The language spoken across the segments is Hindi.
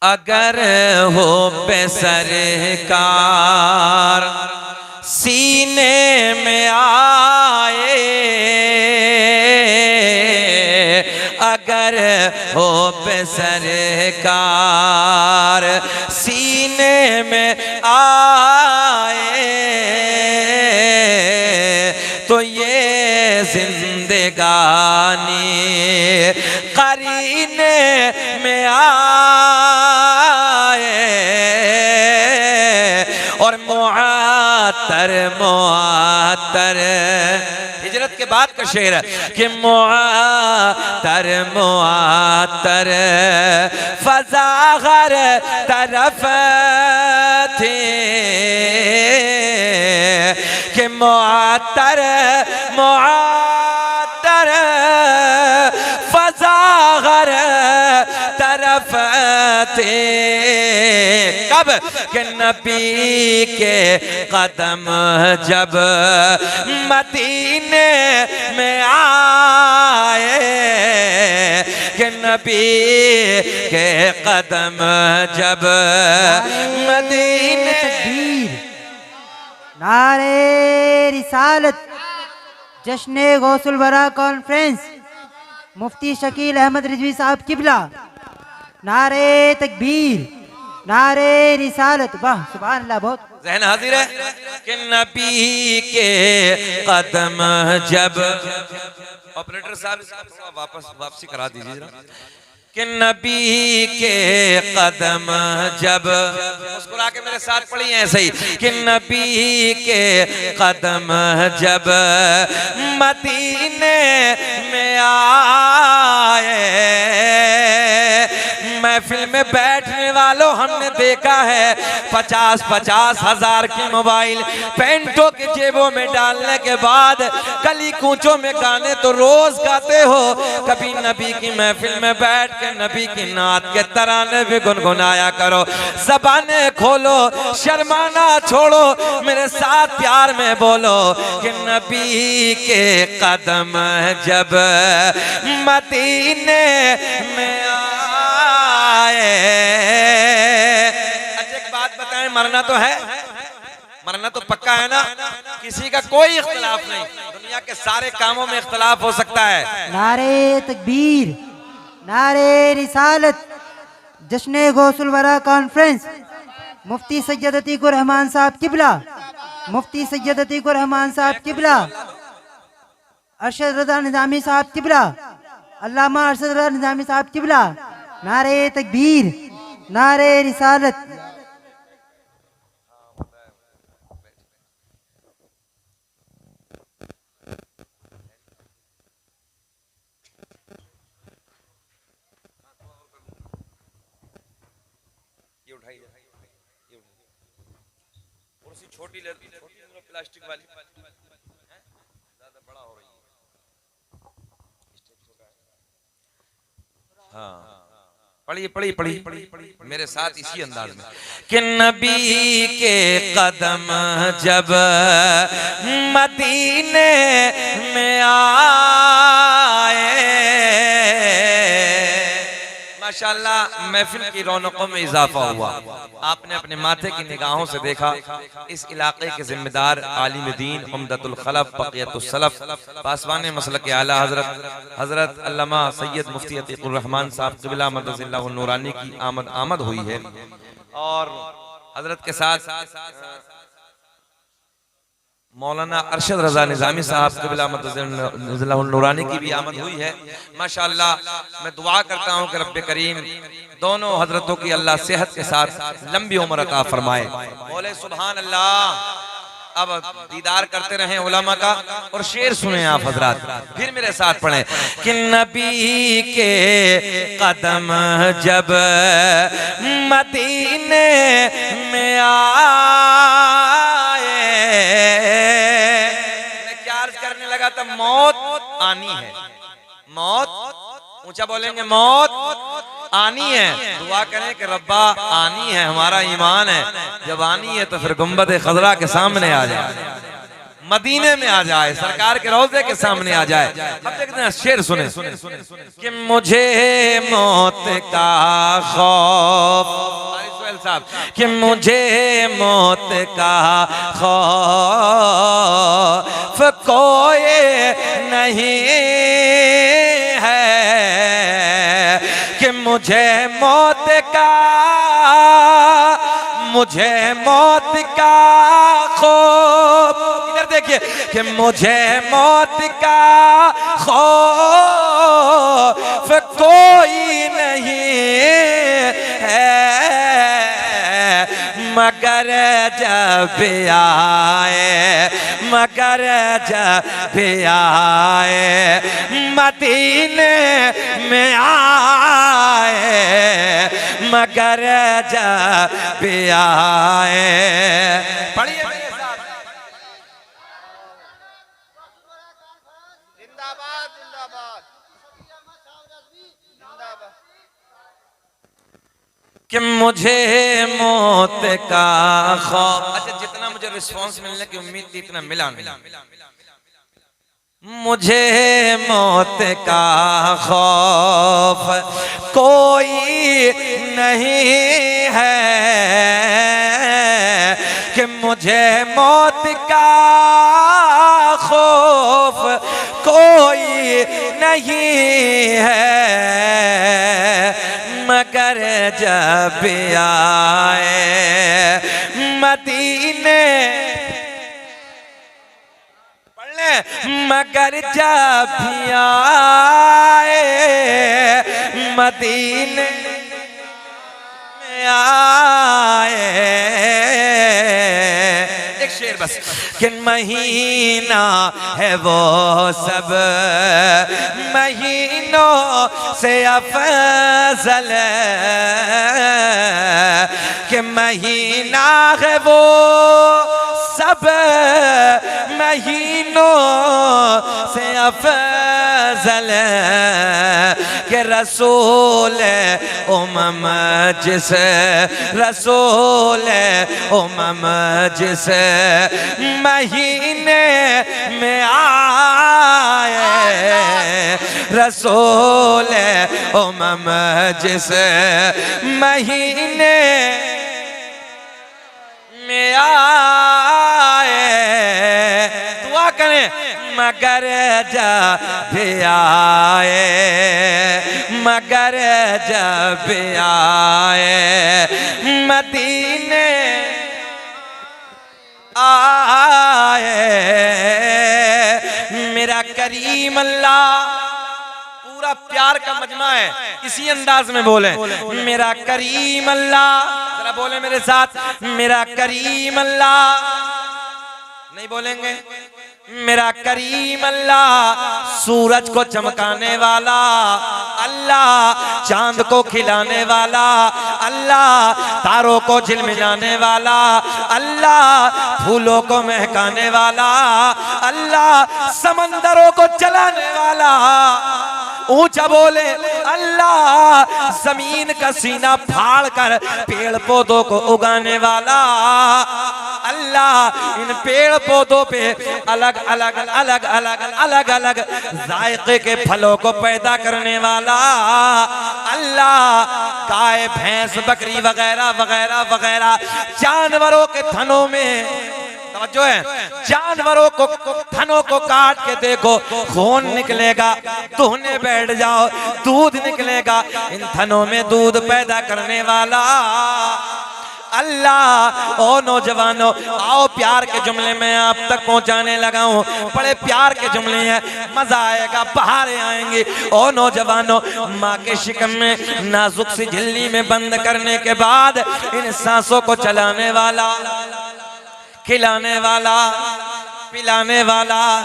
अगर हो पे सरकार सीने में आए, अगर हो पे सरकार सीने में आए, तो ये जिंदगानी करीने में आए, और मुआतर मुआतर हिजरत के बाद का शेर है कि मुआतर मुआतर फजा हर तरफ थे, कि मुआतर मुआतर फजा हर तरफ थे। कब कि नबी के कदम जब मदीने में आए, कि नबी के कदम जब मदीने। नारे रिसालत, जश्न गौसुल वरा कॉन्फ्रेंस, मुफ्ती शकील अहमद रिजवी साहब किबला। नारे तकबीर, नारे रिसालत, वाह सुभान अल्लाह। बहुत ज़हन हाजिर है कि नबी के कदम जब, ऑपरेटर साहब वापसी करा दीजिए जरा, कि नबी के कदम जब, मुस्कुरा के मेरे साथ पढ़िए ऐसे ही, कि नबी के कदम जब मदीने में आए, महफिल में बैठने वालों हमने देखा है 50-50 हजार की मोबाइल पेंटों के जेबों में डालने के बाद गली कूचों में गाने तो रोज गाते हो, कभी नबी की महफिल में बैठ के नबी की नात के तराने भी गुनगुनाया करो। ज़बाने खोलो, शर्माना छोड़ो, मेरे साथ प्यार में बोलो कि नबी के कदम जब मदीने में आए। अच्छा एक बात बताएं, मरना तो है, मरना तो पक्का है ना, किसी का कोई इख्तिलाफ नहीं, दुनिया के सारे कामों में इख्तिलाफ हो सकता है। नारे तकबीर, नारे रिसालत, जश्न गौसुल वरा कॉन्फ्रेंस, मुफ्ती सैयद अतीकुर रहमान साहब किबला, मुफ्ती सैयद अतीकुर रहमान साहब किबला, अरशद रज़ा निज़ामी साहब किबला, अल्लामा अरशद रज़ा निज़ामी साहब किबला। नारे तकबीर, नारे रिसालत। ये उठाइए, छोटी प्लास्टिक वाली ज्यादा बड़ा हो रही है। हाँ पढ़िए पढ़िए पढ़िए मेरे साथ इसी अंदाज में, कि नबी के कदम जब मदीने में आए, माशाअल्लाह महफिल की रौनकों में इजाफा हुआ। आपने अपने माथे की निगाहों से देखा इस इलाके के जिम्मेदार आलिम दीन उम्दतुल खलफ बक़ियतुस सलफ पासवान मसलक आला हजरत अल्लामा सैयद मुफ्ती अतीकुर रहमान साहब क़िबला मदज़िल्लाहु नूरानी की आमद हुई है, और हजरत के साथ मौलाना अरशद रज़ा निज़ामी साहब क़िबला मदज़िल्लाहु नूरानी की भी आमद हुई है। माशाअल्लाह मैं दुआ करता हूँ कि रब्बे करीम दोनों हजरतों की अल्लाह सेहत के साथ लंबी उम्र अता फरमाए। बोले सुभान अल्लाह। अब दीदार करते रहें उलमा का, और शेर सुने आप हजरात, फिर मेरे साथ पढ़ें कि नबी के कदम जब मदीने में आए, मैं क्या अर्ज करने लगा था, मौत आनी है, मौत ऊंचा बोलेंगे, मौत आनी है। दुआ करें कि रब्बा आनी है, हमारा ईमान है, जब आनी है तो फिर गुंबद खजरा के सामने आ जाए। मदीने में आ जाए, सरकार के रोजे के सामने आ जाए। अब देखते हैं शेर सुने कि मुझे मौत का खौफ, सुहेल साहब, कि मुझे मौत का खौफ कोई नहीं है, कि मुझे मौत का खौफ, इधर देखिए, कि मुझे मौत का खौफ कोई नहीं है, मगर जब आए मदीने में आए, मगर जब आए। पढ़िए मेरे साथ, जिंदाबाद जिंदाबाद जिंदाबाद। कि मुझे मौत का खौफ, अच्छा जितना मुझे रिस्पांस मिलने की उम्मीद थी इतना मिला नहीं। मुझे मौत का खौफ कोई नहीं है, कि मुझे मौत का खौफ कोई नहीं है, मगर जब आए मदीने, पढ़ ले, मगर जब आए मदीने में आए। एक शेर बस, कि महीना है वो सब महीनों से अफजल, कि महीना है वो सब महीनों से अफजल, कि रसूल उमम जिसे, रसूल उमम जिसे महीने में आए, रसूल उमम जिसे महीने में आए। दुआ करें, मगर जब आए, मगर जब आए मदीने आए। मेरा करीम अल्लाह, पूरा प्यार का मजमा है, इसी अंदाज में बोले, मेरा करीम अल्लाह, जरा बोले मेरे साथ, मेरा करीम अल्लाह, नहीं बोलेंगे, मेरा करीम अल्लाह सूरज को चमकाने वाला, अल्लाह चांद को खिलाने वाला, अल्लाह तारों को झिलमिलाने वाला, अल्लाह फूलों को महकाने वाला, अल्लाह समंदरों को चलाने वाला, ऊंचा बोले अल्लाह जमीन का सीना फाड़ कर पेड़ पौधों को उगाने वाला, अल्लाह इन पेड़ पौधों पे अलग अलग अलग अलग अलग अलग जायके के फलों को पैदा करने वाला, अल्लाह गाय भैंस बकरी वगैरह वगैरह वगैरह जानवरों के थनों में, जो है जानवरों को थनों को काट के देखो खून निकलेगा, दुहने बैठ जाओ दूध निकलेगा, इन थनों में दूध पैदा करने वाला अल्लाह। ओ नौजवानों आओ प्यार के जुमले में आप तक पहुंचाने लगा हूं, बड़े प्यार के जुमले हैं, मजा आएगा, बहारें आएंगी। ओ नौजवानों माँ के शिकम में नाजुक सी झिल्ली में बंद करने के बाद इन सांसों को चलाने वाला, खिलाने वाला, पिलाने वाला,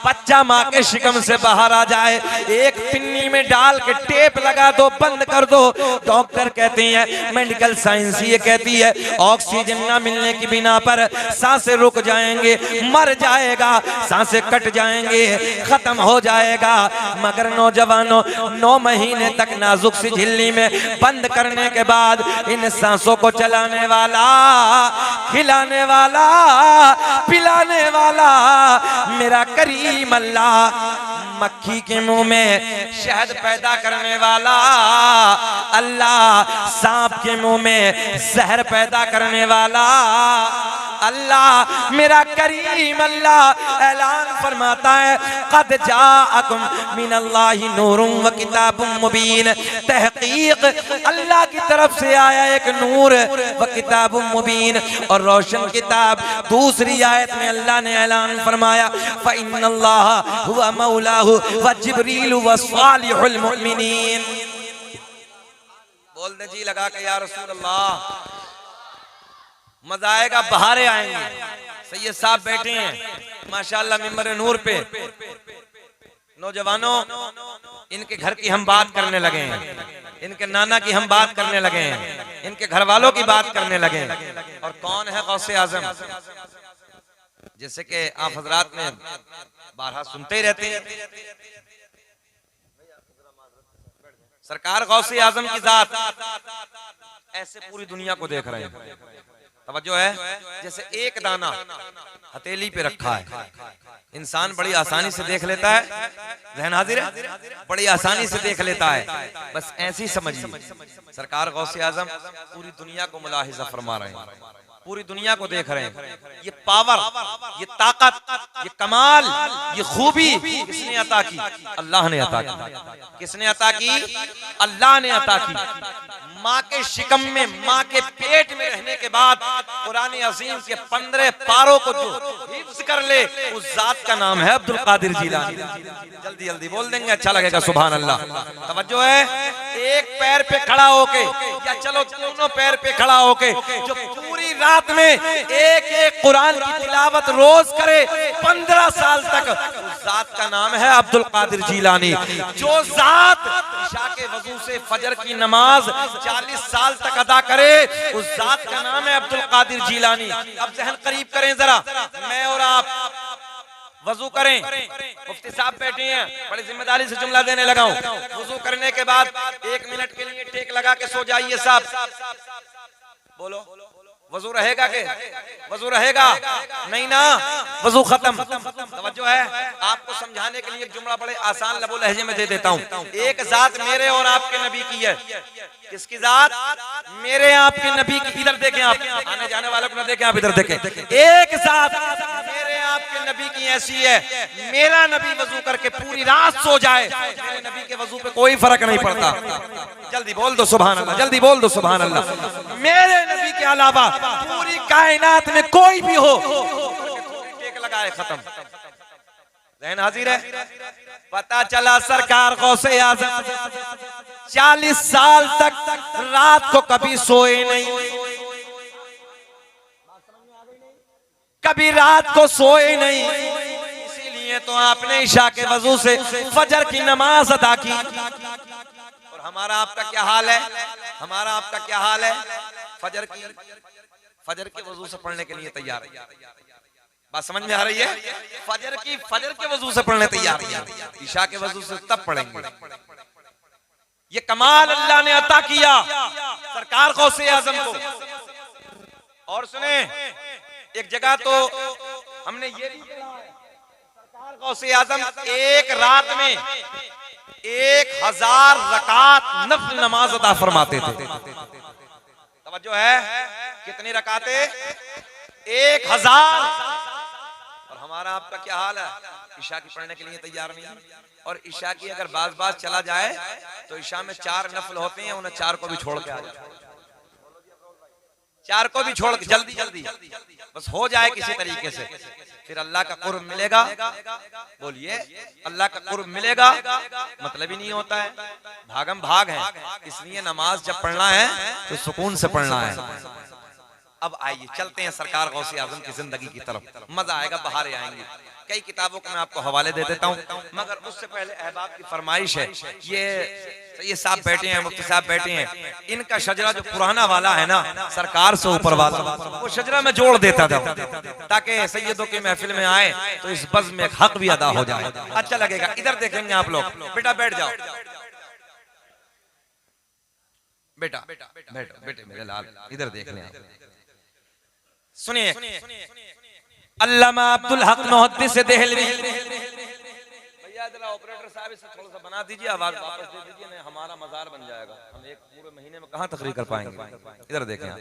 बच्चा माँ के शिकम से बाहर आ जाए, एक पिन्नी में डाल के टेप लगा दो, बंद कर दो। डॉक्टर कहते हैं, मेडिकल साइंस ये कहती है, ऑक्सीजन ना मिलने की बिना पर सांसें रुक जाएंगे, मर जाएगा, सांसें कट जाएंगे, खत्म हो जाएगा। मगर नौजवानों, 9 महीने तक नाजुक सी झिल्ली में बंद करने के बाद इन सांसों को चलाने वाला, खिलाने वाला, पिलाने वाला मेरा करीम अल्लाह, मक्खी के मुंह में शहद पैदा करने वाला अल्लाह, सांप के मुंह में जहर पैदा करने वाला अल्लाह, मेरा करीम अल्लाह ऐलान फरमाता है, क़द जाअकुम मिनल्लाहि नूरुन व किताबुम मुबीन, तहकीक अल्लाह की तरफ से आया एक नूर व किताबुम मुबीन, और रोशन किताब। दूसरी आयत में अल्लाह ने ऐलान फरमाया, फ़इन्नल्लाह हुवा मौलाहु व जिब्रील व सालिहुल मुमिनीन। बोल दे जी लगा के या रसूल अल्लाह, मजा आएगा, बहारे आएंगे। सैयद साहब बैठे हैं माशाअल्लाह मिंबर नूर पे। नौजवानों, इनके घर की हम बात करने लगे हैं, इनके नाना की हम बात करने लगे हैं, इनके घर वालों की बात करने लगे हैं। और कौन है गौसे आजम, जैसे कि आप हजरात में बारहा सुनते ही रहते हैं, सरकार गौसे आजम की जात ऐसे पूरी दुनिया को देख रहे हैं। तवज्जो है, जैसे एक दाना हथेली पे रखा है, इंसान बड़ी आसानी से देख लेता है, ज़हन हाजिर है, बड़ी आसानी से देख लेता है। बस ऐसी समझिए, सरकार गौसे आजम पूरी दुनिया को मुलाहिजा फरमा रहे हैं, पूरी दुनिया को देख रहे हैं। ये पावर, ये ताकत, ये कमाल, ये खूबी किसने अता की? अल्लाह ने अता की। किसने अता की? अल्लाह ने अता की। माँ के शिकम में, माँ के पेट में रहने के बाद कुरान अजीम के 15 पारों को जो हिफ्ज कर ले, उस जात का नाम है अब्दुल कादिर जीलानी। जल्दी जल्दी बोल देंगे, अच्छा लगेगा। सुभान अल्लाह। तवज्जो है, एक पैर पे खड़ा होके या चलो दोनों पैर पे खड़ा होके जो पूरी रात में एक एक कुरान की तिलावत रोज करे 15 साल तक, उस जात का नाम है अब्दुल कादिर जीलानी। जो जात इशा के वजू से फजर की नमाज 40 साल तक अदा करे, उस जात का नाम है अब्दुल कादिर जीलानी। अब जहन करीब करें जरा, मैं और आप वजू करें, मुफ्ती साहब बैठे हैं, बड़ी जिम्मेदारी से जुमला देने लगा हूं। वजू करने के बाद 1 मिनट के लिए टेक लगा के सो जाइए साहब। बोलो, वजू रहेगा के? वजू रहेगा नहीं ना, वजू खत्म। तवज्जो है, आपको समझाने के लिए एक जुमला बड़े आसान लबो लहजे में दे देता हूँ। एक जात मेरे और आपके नबी की है। किसकी जात? मेरे आपके नबी की। इधर देखें आप, आने जाने वालों को ना देखें, आप इधर देखें। एक जात मेरे आपके नबी की ऐसी है, मेरा नबी वजू करके पूरी रात सो जाए, मेरे नबी के वजू पे कोई फर्क नहीं पड़ता। जल्दी बोल दो सुभान अल्लाह, जल्दी बोल दो सुभान अल्लाह। मेरे नबी के अलावा पूरी कायनात में कोई भी हो, टेक लगाए, खत्म। ज़हन हाजिर है? पता चला सरकार गौसे आज़म 40 साल तक रात को कभी सोए नहीं, कभी रात को सोए नहीं। इसीलिए तो आपने इशा के वजू से फजर की नमाज अदा की। और हमारा आपका क्या हाल है? हमारा आपका क्या हाल है? फजर के वजू से पढ़ने के लिए तैयार है। बात समझ में आ रही है? फजर के वजू से पढ़ने तैयार है, इशा के वजू से तब पढ़ेंगे। ये कमाल अल्लाह ने अता किया सरकार गौसे आजम को। और सुने, एक जगह तो हमने ये भी सरकार गौसे आजम एक रात में 1000 रकात नफल नमाज अदा फरमाते थे। तवज्जो है, कितनी रकाते? 1000। और हमारा आपका क्या हाल है? इशा की पढ़ने के लिए तैयार नहीं है। और इशा की अगर बाज चला जाए तो इशा में 4 नफल होते हैं, उन्हें 4 को भी छोड़ के आ जाए, 4 को भी छोड़ के जल्दी जल्दी बस हो जाए किसी तरीके से, फिर अल्लाह का कुर्ब मिलेगा। बोलिए, अल्लाह का कुर्ब मिलेगा मतलब ही नहीं होता है, भागम भाग है। इसलिए नमाज जब पढ़ना है तो सुकून से पढ़ना है। अब आइए चलते हैं सरकार गौसे आजम की जिंदगी की तरफ, मजा आएगा, बहारे आएंगे। कई किताबों को मैं आपको हवाले दे देता हूँ, मगर उससे पहले अहबाब की फरमाइश है। ये साहब बैठे हैं, मुफ्ती साहब बैठे हैं, इनका शजरा जो पुराना वाला है ना, सरकार से ऊपर वाला, वो शजरा में जोड़ देता था ताकि सैयदों की महफिल में आए तो इस बज़्म में एक हक भी अदा हो जाए, अच्छा लगेगा। इधर देखेंगे आप लोग, बेटा बैठ जाओ, बेटा बैठो, बेटे मेरे लाल, इधर देख लें आप। सुनिए, अल्लामा अब्दुल हक मुहद्दिस देहलवी, भैया जरा ऑपरेटर साहब इसे थोड़ा सा बना दीजिए, आवाज वापस दे दीजिए, नहीं हमारा मजार बन जाएगा, हम एक पूरे महीने में कहां तकरीर कर पाएंगे। इधर देखें आप,